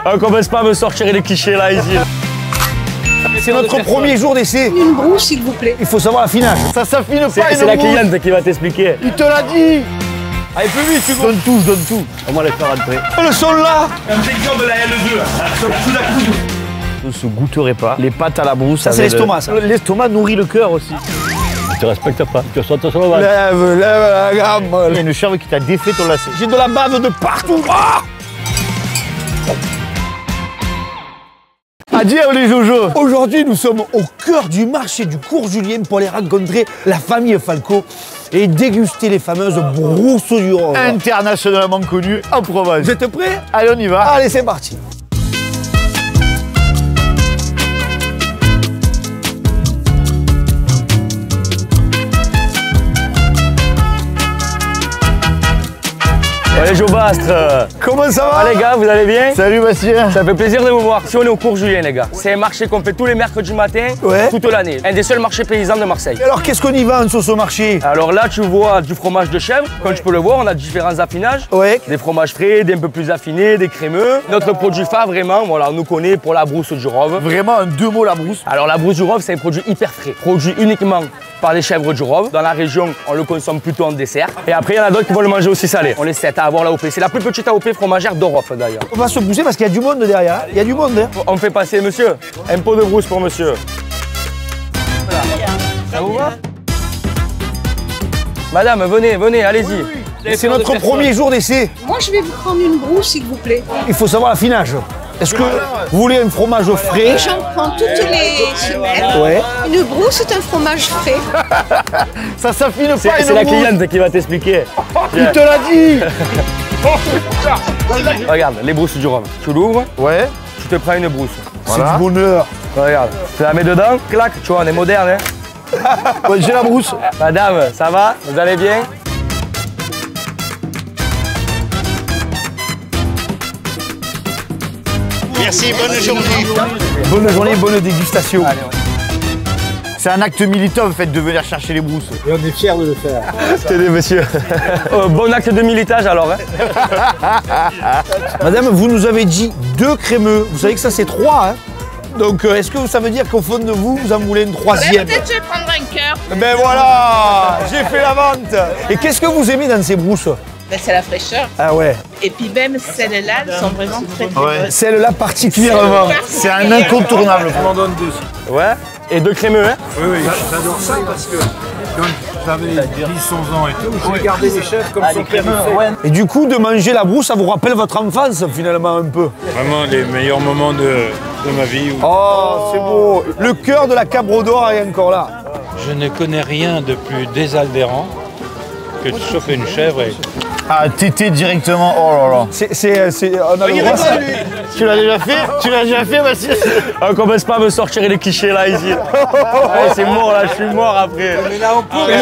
On commence pas à me sortir les clichés là ici. C'est notre premier jour d'essai. Une brousse, s'il vous plaît. Il faut savoir l'affinage. Ça s'affine pas. C'est la cliente qui va t'expliquer. Il te l'a dit. Allez, plus vite, Hugo. Je donne tout. On va les faire rentrer. Le son là. Un exemple de la L2, sous la coude. Vous ne se goûterez pas. Les pâtes à la brousse. Ça, c'est l'estomac, ça. L'estomac nourrit le cœur aussi. Tu respectes pas, tu sautes sur le ventre. Lève la gamme. Il y a une chèvre qui t'a défait ton lacet. J'ai de la bave de partout. Ah, adieu les Jojo. Aujourd'hui, nous sommes au cœur du marché du Cours Julien pour aller rencontrer la famille Falco et déguster les fameuses brousses du Rhône. Internationalement connues en Provence. Vous êtes prêts? Allez, on y va. Allez, c'est parti. Allez Jobastre. Comment ça va? Ah les gars, vous allez bien? Salut Bastien. Ça fait plaisir de vous voir. Si on est au Cours Julien les gars, c'est un marché qu'on fait tous les mercredis matin, toute l'année. Un des seuls marchés paysans de Marseille. Et alors qu'est-ce qu'on y vend sur ce marché? Alors là tu vois du fromage de chèvre, comme tu peux le voir, on a différents affinages. Des fromages frais, des un peu plus affinés, des crémeux. Notre produit phare vraiment, voilà, on nous connaît pour la brousse du Rhône. Vraiment en deux mots la brousse. Alors la brousse du Rhône c'est un produit hyper frais, produit uniquement par les chèvres du Rhône. Dans la région, on le consomme plutôt en dessert. Et après, il y en a d'autres qui vont le manger aussi salé. On les 7 à avoir l'AOP. C'est la plus petite AOP fromagère d'Europe d'ailleurs. On va se pousser parce qu'il y a du monde derrière. Il y a du monde. Hein. On fait passer monsieur. Un pot de brousse pour monsieur. Voilà. Ça vous va? Madame, venez, allez-y. C'est notre premier jour d'essai. Moi, je vais vous prendre une brousse, s'il vous plaît. Il faut savoir l'affinage. Est-ce que vous voulez un fromage frais? J'en prends toutes les semaines. Une brousse, c'est un fromage frais. Ça s'affine pas. C'est la cliente qui va t'expliquer. Il te l'a dit. Regarde, les brousses du Rhône. Tu l'ouvres. Tu te prends une brousse. C'est du bonheur. Regarde, tu la mets dedans, clac, tu vois, on est moderne. Hein. J'ai la brousse. Madame, ça va? Vous allez bien? Merci, bonne journée. Bonne journée, bonne dégustation. C'est un acte militant en fait de venir chercher les brousses. Et on est fiers de le faire. Tenez monsieur. Bon acte de militage alors. Hein. Madame, vous nous avez dit 2 crémeux. Vous savez que ça c'est 3. Hein. Donc est-ce que ça veut dire qu'au fond de vous, vous en voulez une 3e? Peut-être je vais prendre un cœur. Ben voilà, j'ai fait la vente. Et qu'est-ce que vous aimez dans ces brousses? Ben, c'est la fraîcheur. Ah ouais. Et puis même celles-là, elles sont vraiment très bonnes. Celle-là particulièrement. C'est un incontournable. On en donne 2. Ouais. Et 2 crémeux, hein? Oui. J'adore ça parce que quand j'avais 10-11 ans et tout, j'ai gardé les chefs comme son crémeux. Et du coup, de manger la brousse, ça vous rappelle votre enfance finalement un peu? Vraiment les meilleurs moments de ma vie. Oh, c'est beau. Le cœur de la Cabre d'Or est encore là. Je ne connais rien de plus désaltérant que de chauffer une chèvre et... Ah, tété directement, oh là là. On a le droit. Tu l'as déjà fait? Tu l'as déjà fait, Bastien? On commence pas à me sortir les clichés là ici. C'est mort là, je suis mort après. Mais là on peut.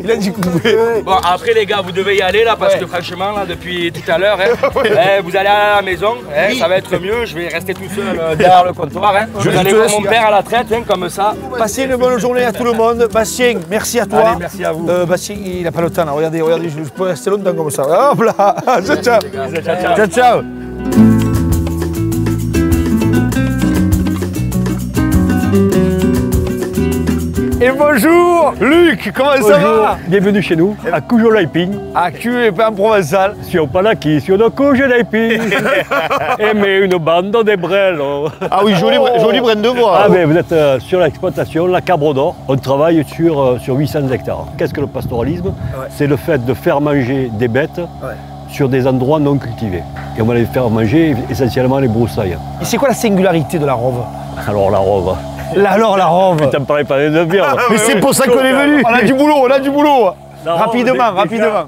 Il a dit couper. Bon après les gars, vous devez y aller là parce que franchement là depuis tout à l'heure, vous allez à la maison, ça va être mieux. Je vais rester tout seul derrière le comptoir. Vous allez voir mon père à la traite, comme ça. Passez une bonne journée à tout le monde. Bastien, merci à toi. Allez, merci à vous. Bastien, il n'a pas le temps là. Regardez, je peux rester longtemps comme ça. Hop là. Ciao. Ciao. Et bonjour Luc, comment ça va? Bienvenue chez nous, à Cujo-Laiping. À Cujo et pas en provençal. Sur Palaki, sur le Cujo-Laiping. Aimer une bande de brels. Ah oui, joli brain de voix. Ah mais vous êtes sur l'exploitation, la Cabre d'Or. On travaille sur 800 hectares. Qu'est-ce que le pastoralisme? C'est le fait de faire manger des bêtes sur des endroits non cultivés. Et on va les faire manger essentiellement les broussailles. Et c'est quoi la singularité de la rove? Alors la rove. La rove. T'en parlais pas de bière. Mais c'est pour ça qu'on est venu. On a du boulot. Rapidement.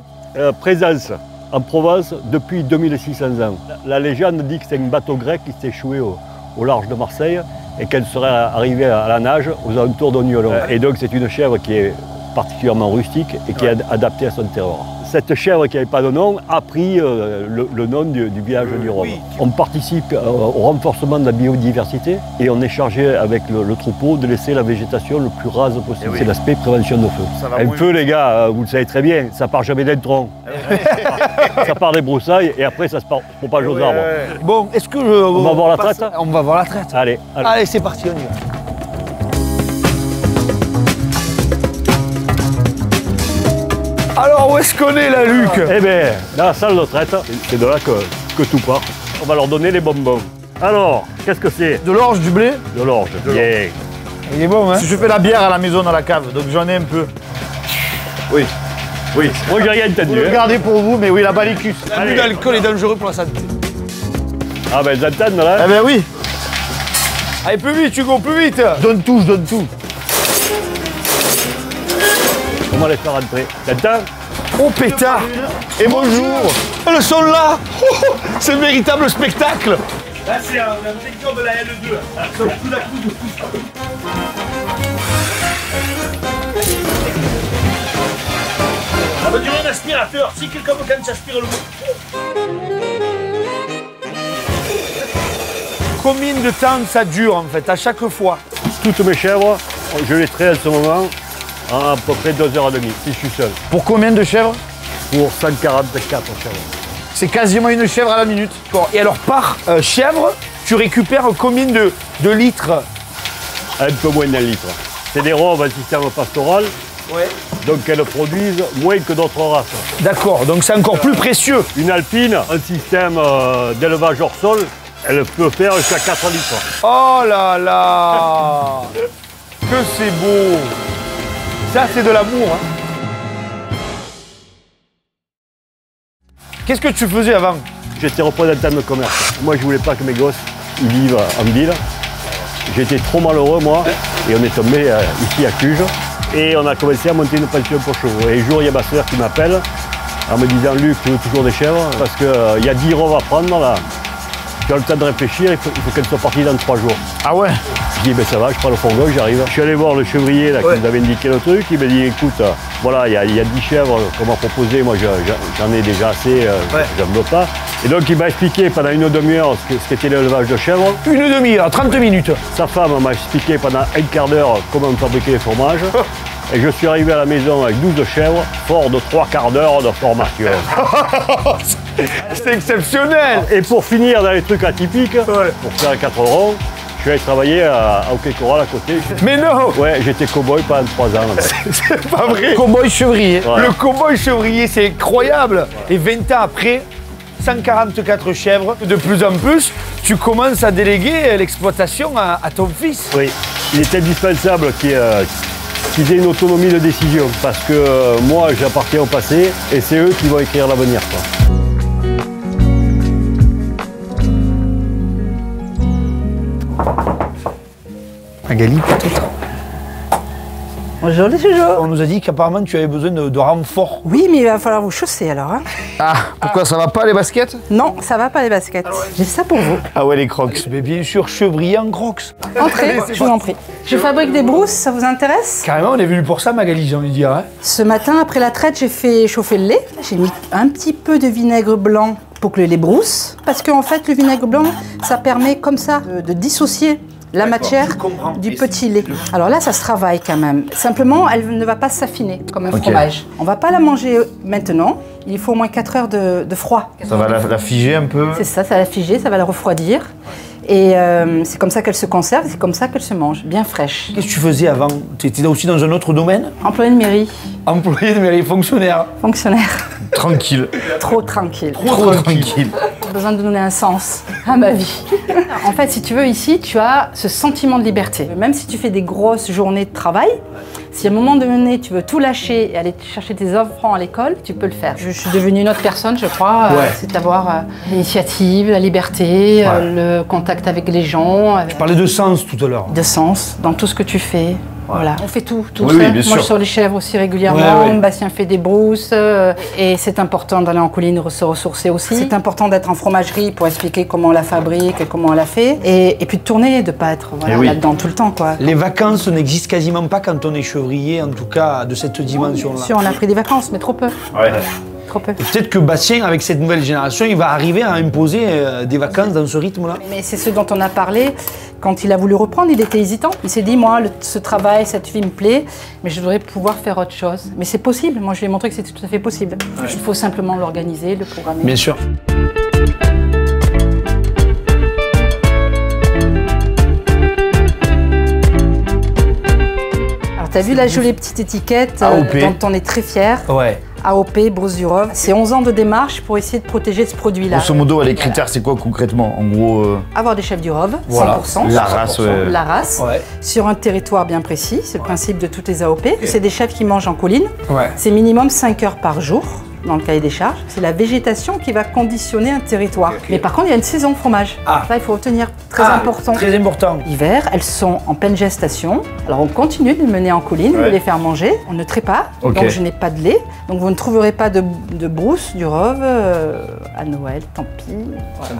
Présence en Provence depuis 2600 ans. La légende dit que c'est un bateau grec qui s'est échoué au large de Marseille et qu'elle serait arrivée à la nage aux alentours d'Ognolon. Et donc c'est une chèvre qui est particulièrement rustique et qui est adaptée à son terroir. cette chèvre qui n'avait pas de nom a pris le nom du village du Rhône. Oui. On participe au renforcement de la biodiversité et on est chargé avec le troupeau de laisser la végétation le plus rase possible. Oui. C'est l'aspect prévention de feu. Un feu, les gars, vous le savez très bien, ça part jamais d'un tronc. Ça part des broussailles et après ça se propage aux arbres. Bon, est-ce que on va voir la traite? On va voir la traite. Allez. Allez, c'est parti, on y va. Alors, où est-ce qu'on est là, Luc? Eh bien, dans la salle de traite, c'est de là que tout part. On va leur donner les bonbons. Alors, qu'est-ce que c'est? De l'orge, du blé? De l'orge, bien. Il est bon, hein? Si je fais la bière à la maison dans la cave, donc j'en ai un peu. Oui. Moi, j'ai rien entendu. Vous le gardez pour vous, mais oui, la balicus. L'abus d'alcool est dangereux pour la santé. Ah ben, ils entendent, là? Eh ben oui. Allez, plus vite, Hugo, plus vite. Je donne tout. On va les faire rentrer. T'entends? Oh pétard! Et bonjour! Le son là! C'est un véritable spectacle! Là, c'est un secteur de la L2. Sous la coupe de tout. Ça veut dire un aspirateur. Si quelqu'un veut quand s'aspire le bout. Combien de temps ça dure en fait, à chaque fois? Toutes mes chèvres, je les traite en ce moment à peu près 2h30, si je suis seul. Pour combien de chèvres? Pour 144 chèvres. C'est quasiment une chèvre à la minute. Bon, et alors par chèvre, tu récupères combien de litres? Un peu moins d'un litre. C'est des robes en système pastoral, donc elles produisent moins que d'autres races. D'accord, donc c'est encore plus précieux. Une alpine, un système d'élevage hors sol, elle peut faire jusqu'à 4 litres. Oh là là! Que c'est beau! Ça, c'est de l'amour. Hein. Qu'est-ce que tu faisais avant? J'étais représentant de commerce. Moi, je voulais pas que mes gosses ils vivent en ville. J'étais trop malheureux, moi, et on est tombé ici à Cluj. Et on a commencé à monter une pension pour chevaux. Et un jour, il y a ma soeur qui m'appelle en me disant « Luc, tu veux toujours des chèvres? Parce qu'il y a 10 robes à prendre là. Tu as le temps de réfléchir, il faut qu'elle soit partie dans 3 jours. » Ah ouais? Je dis, ben ça va, je prends le fourgon, j'arrive. Je suis allé voir le chevrier là, qui nous avait indiqué le truc. Il m'a dit, écoute, voilà, il y a 10 chèvres qu'on m'a proposé. Moi, j'en ai déjà assez, j'en veux pas. Et donc, il m'a expliqué pendant une demi-heure ce qu'était l'élevage de chèvres. Une demi-heure, 30 minutes. Sa femme m'a expliqué pendant un quart d'heure comment fabriquer les fromages. Et je suis arrivé à la maison avec 12 chèvres, fort de 3 quarts d'heure de formation. C'est exceptionnel. Et pour finir dans les trucs atypiques, pour faire 4 ronds, je suis allé travailler à Hockey Coral à côté. Mais non! Ouais, j'étais cow-boy pendant 3 ans. C'est pas vrai! Cow-boy chevrier. Voilà. Le cow-boy chevrier, c'est incroyable! Et 20 ans après, 144 chèvres, de plus en plus, tu commences à déléguer l'exploitation à ton fils. Oui, il est indispensable qu'il ait une autonomie de décision parce que moi, j'appartiens au passé et c'est eux qui vont écrire l'avenir. Magali, peut-être. Bonjour les joujoux. On nous a dit qu'apparemment tu avais besoin de renfort. Oui, mais il va falloir vous chausser alors. Hein. Ah, pourquoi ça va pas les baskets? Non, ça va pas les baskets. J'ai ça pour vous. Ah ouais, les crocs. Mais bien sûr, chevrier en crocs. Entrez, je vous en prie. Je fabrique des brousses, ça vous intéresse? Carrément, on est venu pour ça, Magali, j'ai envie de dire. Hein. Ce matin, après la traite, j'ai fait chauffer le lait. J'ai mis un petit peu de vinaigre blanc pour que le lait brousse. Parce qu'en fait, le vinaigre blanc, ça permet comme ça de dissocier la matière du petit lait. Alors là, ça se travaille quand même. Simplement, elle ne va pas s'affiner comme un fromage. On ne va pas la manger maintenant. Il faut au moins 4 heures de froid. Ça va la figer un peu? C'est ça, ça va la figer, ça va la refroidir. Et c'est comme ça qu'elle se conserve, c'est comme ça qu'elle se mange, bien fraîche. Qu'est-ce que tu faisais avant? Tu étais aussi dans un autre domaine? Employé de mairie. Employé de mairie, fonctionnaire. Fonctionnaire. Tranquille. Trop tranquille. Trop tranquille. J'ai besoin de donner un sens à ma vie. En fait, si tu veux, ici, tu as ce sentiment de liberté. Même si tu fais des grosses journées de travail, si à un moment donné, tu veux tout lâcher et aller chercher tes enfants à l'école, tu peux le faire. Je suis devenue une autre personne, je crois. C'est d'avoir l'initiative, la liberté, le contact avec les gens. Tu parlais de sens tout à l'heure. De sens dans tout ce que tu fais. Voilà. On fait tout Oui, ça. bien sûr. Moi, je sors les chèvres aussi régulièrement. Bastien fait des brousses. Et c'est important d'aller en colline se ressourcer aussi. C'est important d'être en fromagerie pour expliquer comment on la fabrique et comment on la fait. Et puis de tourner, de ne pas être là-dedans tout le temps. Quoi. Les vacances n'existent quasiment pas quand on est chevrier, en tout cas de cette dimension-là. Bien sûr, on a pris des vacances, mais trop peu. trop peu. Peut-être que Bastien, avec cette nouvelle génération, il va arriver à imposer des vacances dans ce rythme-là. Mais c'est ce dont on a parlé. Quand il a voulu reprendre, il était hésitant. Il s'est dit, moi, ce travail, cette vie me plaît, mais je voudrais pouvoir faire autre chose. Mais c'est possible. Moi, je lui ai montré que c'était tout à fait possible. Ouais. Il faut simplement l'organiser, le programmer. Bien sûr. Alors, tu as vu la jolie petite étiquette dont on est très fier. Ouais. AOP, Brousse du Rhône. C'est 11 ans de démarche pour essayer de protéger ce produit-là. Grosso modo, les critères, c'est quoi concrètement? En gros. Avoir des chefs du Rhône, voilà. 100%. La race, ouais. La race, ouais. Sur un territoire bien précis. C'est le principe de toutes les AOP. C'est des chefs qui mangent en colline. Ouais. C'est minimum 5 heures par jour. Dans le cahier des charges, c'est la végétation qui va conditionner un territoire. Okay. Mais par contre, il y a une saison fromage. Ça, il faut retenir, très important. Très important. L'hiver, elles sont en pleine gestation. Alors, on continue de les mener en colline, de les faire manger. On ne traite pas, donc je n'ai pas de lait. Donc, vous ne trouverez pas de brousse, du rove à Noël, tant pis.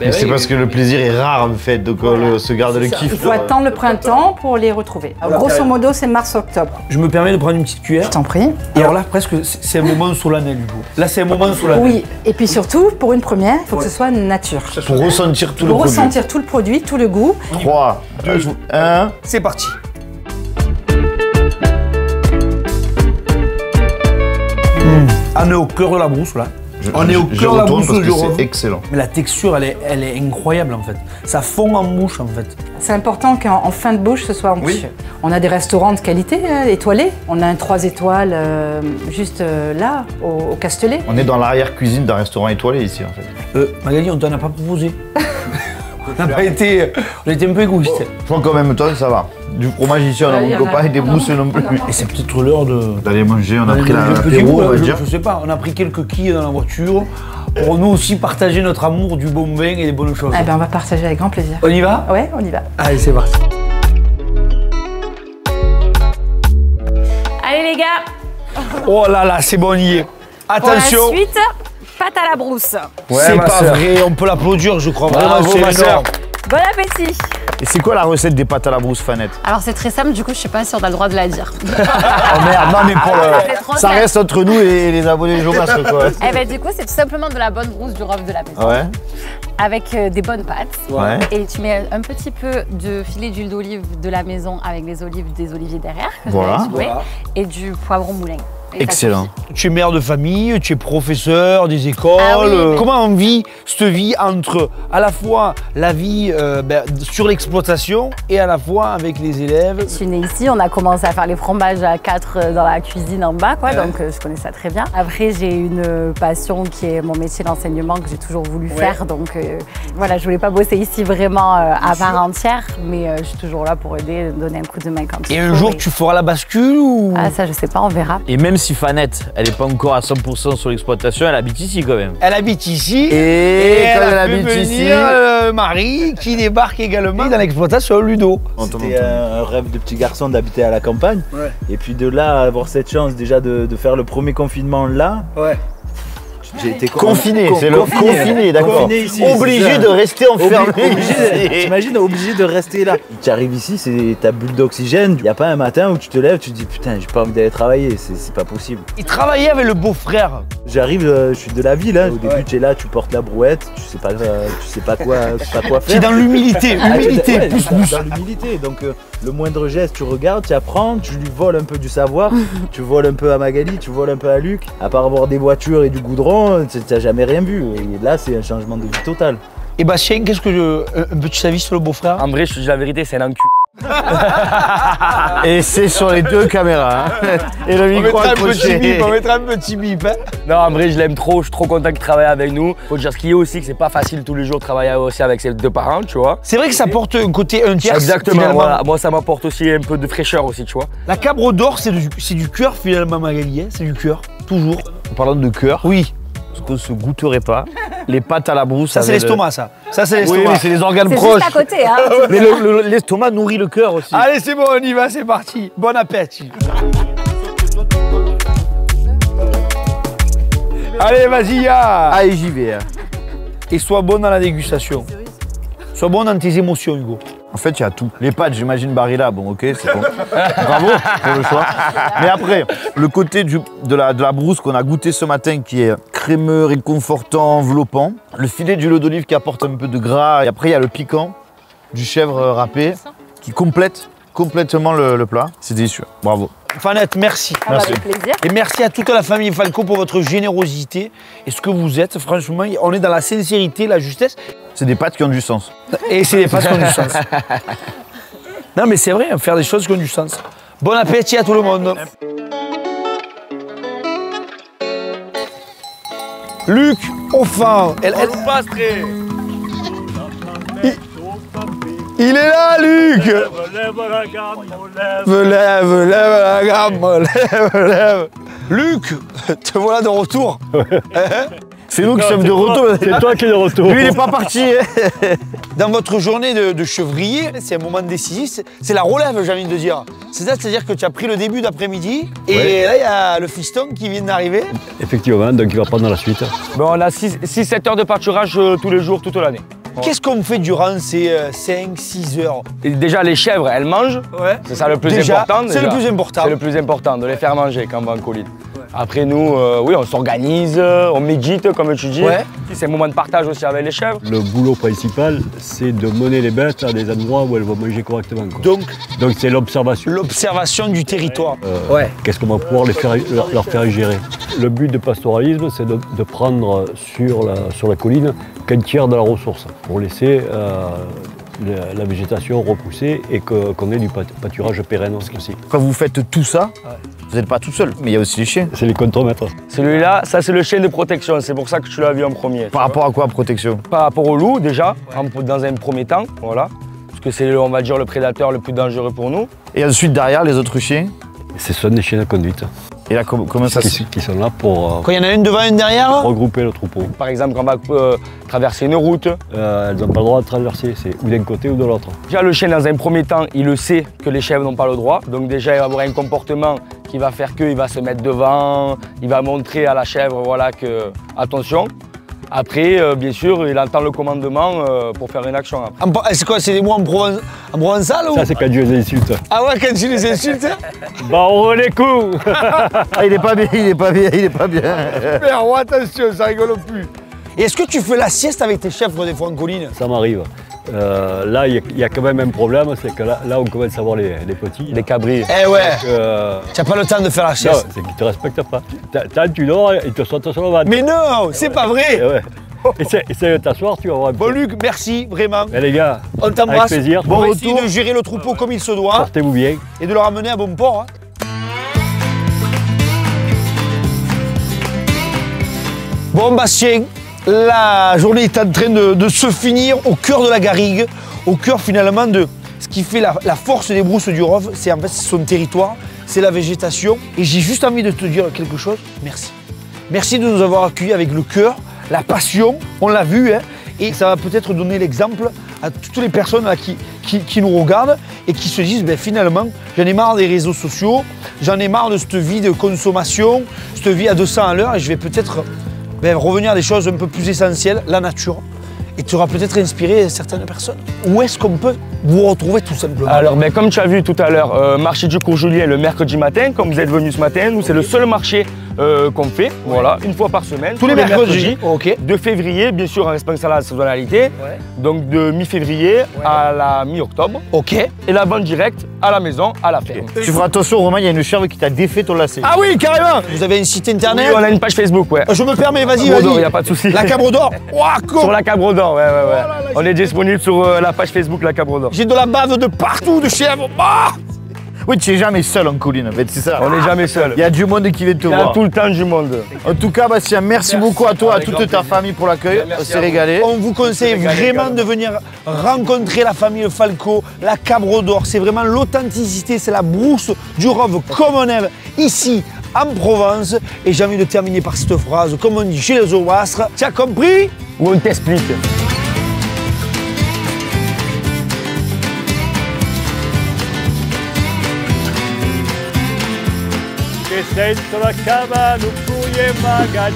Mais c'est parce que le plaisir est rare, en fait, donc on se garde le kiff. Il faut attendre le printemps pour les retrouver. Alors, grosso modo, c'est mars-octobre. Je me permets de prendre une petite cuillère. Je t'en prie. Et alors là, presque, c'est un moment solennel, du coup. Là, c'est un moment solennel. Oui, et puis surtout, pour une première, il faut que ce soit nature. Pour ressentir tout le produit. Pour ressentir tout le produit, tout le goût. 3, 2, 1, c'est parti. On est au cœur de la brousse, là. On est au cœur de la brousse du Rhône. C'est excellent. Mais la texture, elle est incroyable, en fait. Ça fond en bouche, en fait. C'est important qu'en fin de bouche, ce soit onctueux. Oui. On a des restaurants de qualité, étoilés. On a un 3 étoiles juste là, au Castellet. On est dans l'arrière-cuisine d'un restaurant étoilé, ici, en fait. Magali, on t'en a pas proposé. On a été un peu égoïste. Je crois qu'en même temps, ça va. Du fromage ici, on a mon copain et des brousses non plus. Et c'est peut-être l'heure d'aller manger. On a pris l'apéro, on va dire. Je sais pas, on a pris quelques quilles dans la voiture pour nous aussi partager notre amour du bon vin et des bonnes choses. Eh ben, on va partager avec grand plaisir. On y va? Ouais, on y va. Allez, c'est parti. Allez les gars. Oh là là, c'est bon, on y est. Attention. Pour la suite, pâte à la brousse. Ouais, c'est pas vrai, on peut l'applaudir, je crois. Bravo, vraiment, ma sœur. Bon appétit. Et c'est quoi la recette des pâtes à la brousse, Fanette? Alors c'est très simple, du coup je sais pas si on a le droit de la dire. Oh merde, non mais pour ça reste entre nous et les abonnés Jomasque quoi. Eh ben du coup c'est tout simplement de la bonne brousse du rhum de la maison. Ouais. Avec des bonnes pâtes. Ouais. Et tu mets un petit peu de filet d'huile d'olive de la maison avec des oliviers derrière. Voilà. Et du poivron moulin. Excellent. Tu es mère de famille, tu es professeur des écoles. Ah oui. Comment on vit cette vie entre à la fois la vie sur l'exploitation et à la fois avec les élèves? Je suis née ici, on a commencé à faire les fromages à 4 dans la cuisine en bas, quoi, donc je connais ça très bien. Après, j'ai une passion qui est mon métier d'enseignement que j'ai toujours voulu faire, donc voilà, je voulais pas bosser ici vraiment à part entière, mais je suis toujours là pour aider, donner un coup de main quand il faut. Et un jour, tu feras la bascule ou? Ah ça, je sais pas, on verra. Et même si Fanette, elle n'est pas encore à 100% sur l'exploitation, elle habite ici quand même. Elle habite ici et quand elle habite ici, Marie qui débarque également dans l'exploitation Ludo. C'était un rêve de petit garçon d'habiter à la campagne. Ouais. Et puis de là, avoir cette chance déjà de faire le premier confinement là. Ouais. J'ai été confiné, c'est le confiné, d'accord. Obligé de rester enfermé. T'imagines, obligé de rester là. Tu arrives ici, c'est ta bulle d'oxygène. Il n'y a pas un matin où tu te lèves, tu te dis putain, j'ai pas envie d'aller travailler, c'est pas possible. Il travaillait avec le beau-frère. J'arrive, je suis de la ville. Hein. Au début, tu es là, tu portes la brouette, tu sais pas quoi faire. Tu es dans l'humilité, humilité, plus. Dans l'humilité. Donc le moindre geste, tu regardes, tu apprends, tu lui voles un peu du savoir, tu voles un peu à Magali, tu voles un peu à Luc. À part avoir des voitures et du goudron, tu n'as jamais rien vu. Et là, c'est un changement de vie total. Et Bastien, qu'est-ce que un petit avis sur le beau-frère? En vrai, je te dis la vérité, c'est un encul. Et c'est sur les deux caméras. Hein. Et le micro accroché. On mettra un petit bip. Hein. Non, en vrai, je l'aime trop. Je suis trop content qu'il travaille avec nous. Faut dire ce qu'il y a aussi, que c'est pas facile tous les jours de travailler aussi avec ses deux parents, tu vois. C'est vrai que ça porte un côté un tiers. Exactement. Voilà. Moi, ça m'apporte aussi un peu de fraîcheur aussi, tu vois. La cabre d'or, c'est du cœur finalement, Magali. Hein. C'est du cœur, toujours. En parlant de cœur. Oui. Ce qu'on ne se goûterait pas. Les pâtes à la brousse. Ça, c'est l'estomac, ça. Ça, c'est l'estomac. Oui, c'est les organes proches. C'est juste à côté, hein. Mais l'estomac nourrit le cœur aussi. Allez, c'est bon, on y va, c'est parti. Bon appétit. Allez, vas-y, ya. Allez, j'y vais. Et sois bon dans la dégustation. Sois bon dans tes émotions, Hugo. En fait, il y a tout. Les pâtes, j'imagine Barilla, bon ok, c'est bon. Bravo pour le choix. Mais après, le côté de la brousse qu'on a goûté ce matin qui est crémeux, réconfortant, enveloppant. Le filet d'huile d'olive qui apporte un peu de gras. Et après, il y a le piquant du chèvre râpé qui complète complètement le plat. C'est délicieux. Bravo. Fanette, merci. Avec plaisir. Et merci à toute la famille Falco pour votre générosité et ce que vous êtes. Franchement, on est dans la sincérité, la justesse. C'est des pâtes qui ont du sens. Et c'est des pâtes qui ont du sens. Non, mais c'est vrai, faire des choses qui ont du sens. Bon appétit à tout le monde. Luc, au phare. Il est là, Luc. Lève la gamme, lève. Luc, te voilà de retour. C'est nous qui sommes de retour. C'est toi qui es de retour. Lui, il n'est pas parti. Dans votre journée de chevrier, c'est un moment décisif, c'est la relève, j'ai envie de dire. C'est-à-dire que tu as pris le début d'après-midi et là, il y a le fiston qui vient d'arriver. Effectivement, donc il va prendre la suite. Bon, on a 6-7 heures de pâturage tous les jours, toute l'année. Qu'est-ce qu'on fait durant ces 5-6 heures? Et déjà, les chèvres, elles mangent. Ouais. C'est ça le plus important. C'est le plus important. C'est le plus important, de les faire manger quand on va en colline. Après, nous, oui, on s'organise, on médite, comme tu dis. Ouais. C'est un moment de partage aussi avec les chèvres. Le boulot principal, c'est de mener les bêtes à des endroits où elles vont manger correctement. Quoi. Donc c'est l'observation. L'observation du territoire. Qu'est-ce qu'on va pouvoir leur faire gérer? Le but du pastoralisme, c'est de prendre sur la colline qu'un tiers de la ressource pour laisser la végétation repousser et qu'on ait du pâturage pérenne aussi. Quand vous faites tout ça, vous n'êtes pas tout seul, mais il y a aussi les chiens. C'est les contremaîtres. Celui-là, ça c'est le chien de protection, c'est pour ça que tu l'as vu en premier. Par rapport à quoi, protection? Par rapport au loup déjà, dans un premier temps, voilà. Parce que c'est, on va dire, le prédateur le plus dangereux pour nous. Et ensuite derrière, les autres chiens? Ce sont des chiens de conduite. Et là, comment ça se... Qui sont là pour... Quand il y en a une devant, une derrière? Regrouper le troupeau. Par exemple, quand on va traverser une route. Elles n'ont pas le droit de traverser, c'est ou d'un côté ou de l'autre. Déjà, le chien, dans un premier temps, il le sait que les chèvres n'ont pas le droit. Donc déjà, il va avoir un comportement qui va faire qu'il va se mettre devant, il va montrer à la chèvre, voilà, que attention. Après, bien sûr, il entend le commandement pour faire une action. C'est quoi, c'est des mots en provençal ou... Ça, c'est quand tu les insultes. Ah ouais, quand tu les insultes? Bah, on les coups. Ah, il est pas bien, il est pas bien, il est pas bien. Super, oh, attention, ça rigole plus. Et est-ce que tu fais la sieste avec tes chèvres des fois en colline? Ça m'arrive. Là, il y a quand même un problème, c'est que là, on commence à voir les petits. Les cabris. Eh ouais. Tu n'as pas le temps de faire la sieste. Non, c'est qu'ils ne te respectent pas. Tant tu dors, ils te sautent sur le ventre. Mais non, c'est pas vrai. Ouais. Essaye de t'asseoir, tu vas voir un peu. Bon Luc, merci vraiment. Mais les gars, on t'embrasse. Avec plaisir. On va essayer de gérer le troupeau comme il se doit. Portez-vous bien. Et de le ramener à bon port. Bon Bastien, la journée est en train de se finir au cœur de la garrigue, au cœur finalement de ce qui fait la force des brousses du Rhône, c'est en fait son territoire, c'est la végétation. Et j'ai juste envie de te dire quelque chose, merci. Merci de nous avoir accueillis avec le cœur, la passion, on l'a vu, hein, et ça va peut-être donner l'exemple à toutes les personnes là, qui nous regardent et qui se disent ben, finalement, j'en ai marre des réseaux sociaux, j'en ai marre de cette vie de consommation, cette vie à 200 à l'heure, et je vais peut-être revenir à des choses un peu plus essentielles, la nature. Et tu auras peut-être inspiré certaines personnes. Où est-ce qu'on peut vous retrouver tout simplement? Alors, comme tu as vu tout à l'heure, marché du Cours Julien le mercredi matin, comme vous êtes venu ce matin, nous c'est le seul marché qu'on fait, voilà, une fois par semaine. Tous les mercredis. Okay. De février, bien sûr en respectant la saisonnalité, donc de mi-février à la mi-octobre. Ok. Et la vente directe à la maison, à la ferme. Tu feras attention Romain, il y a une chèvre qui t'a défait ton lacet. Ah oui, carrément. Vous avez un site internet? Oui, on a une page Facebook, ouais. Je me permets, vas-y, il n'y a pas de souci. La Cabre d'Or. Sur la Cabre d'Or, ouais. On est disponible sur la page Facebook La Cabre d'Or. J'ai de la bave de partout, de chèvres. Oui, tu n'es jamais seul en colline, en fait, c'est ça. On n'est jamais seul. Il y a du monde qui vient te voir. Il y a tout le temps du monde. En tout cas, Bastien, merci beaucoup à toi, à toute ta famille pour l'accueil. On s'est régalé. On vous conseille vraiment de venir rencontrer la famille Falco, la Cabre d'Or. C'est vraiment l'authenticité, c'est la brousse du Rhône comme on aime ici en Provence. Et j'ai envie de terminer par cette phrase, comme on dit chez les Auwastres. Tu as compris? Ou on t'explique. Che senza la cava non puoi magari